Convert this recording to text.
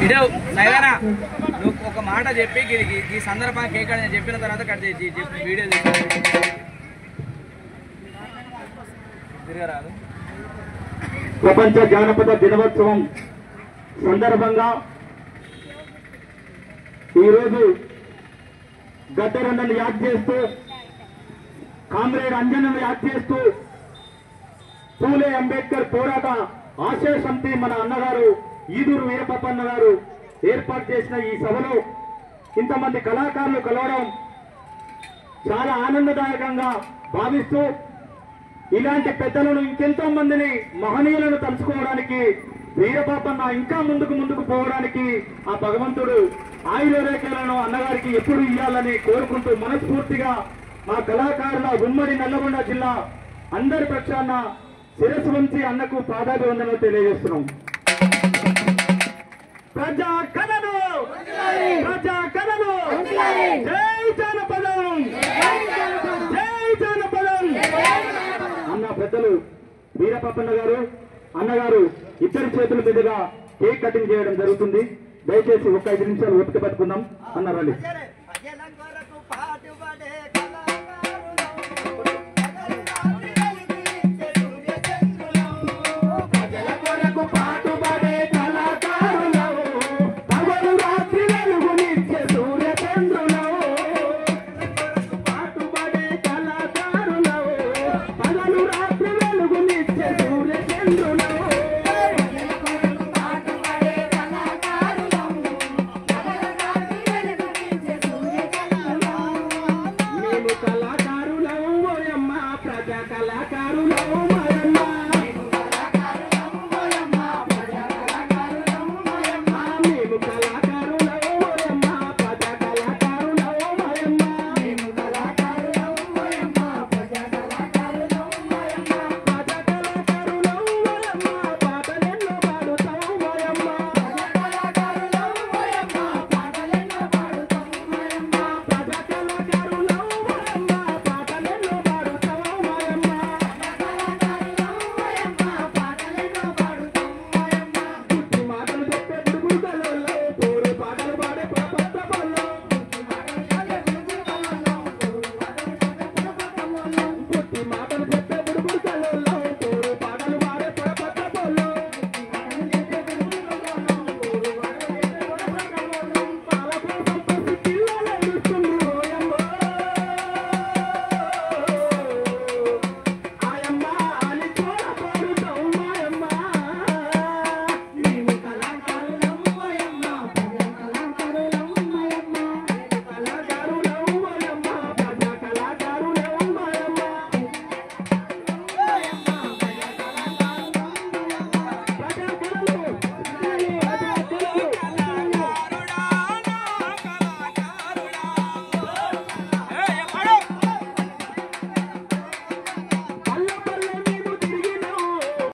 ఇదో నయనా నువ్వు ఒక మాట చెప్పి ఈ సందర్భాన్ని కేక్ నేను చెప్పిన తర్వాత కట్ చేసి వీడియో తిరగరాదు. ప్రపంచ జానపద దినోత్సవం సందర్భంగా ఈరోజు గద్దరన్నను యాద్ చేస్తూ, కామ్రేడ్ అంజనను యాద్ చేస్తూ, పూలే అంబేద్కర్ పోరాట ఆశయ సమితి మన అన్నగారు ఈదూరు వీరపప్పన్న గారు ఏర్పాటు చేసిన ఈ సభలో ఇంతమంది కళాకారులు కలవడం చాలా ఆనందదాయకంగా భావిస్తూ, ఇలాంటి పెద్దలను ఇంకెంతో మందిని మహనీయులను తలుచుకోవడానికి వీరపాపన్న ఇంకా ముందుకు పోవడానికి ఆ భగవంతుడు ఆయుర్వేదాలను అన్నగారికి ఎప్పుడు ఇవ్వాలని కోరుకుంటూ మనస్ఫూర్తిగా మా కళాకారుల ఉమ్మడి నల్లగొండ జిల్లా అందరి పక్షాన శిరస్సు వంచి అన్నకు పాదాభివందనలు తెలియజేస్తున్నాం. ప్రజా కళలు జై జానపదం, జై జానపదం. అన్న పెద్దలు వీరపప్పన్న గారు అన్నగారు ఇద్దరి చేతుల మీదుగా కేక్ కటింగ్ చేయడం జరుగుతుంది. దయచేసి ఒక 5 నిమిషాలు ఓపిక పట్టుకుందాం అన్నారండి.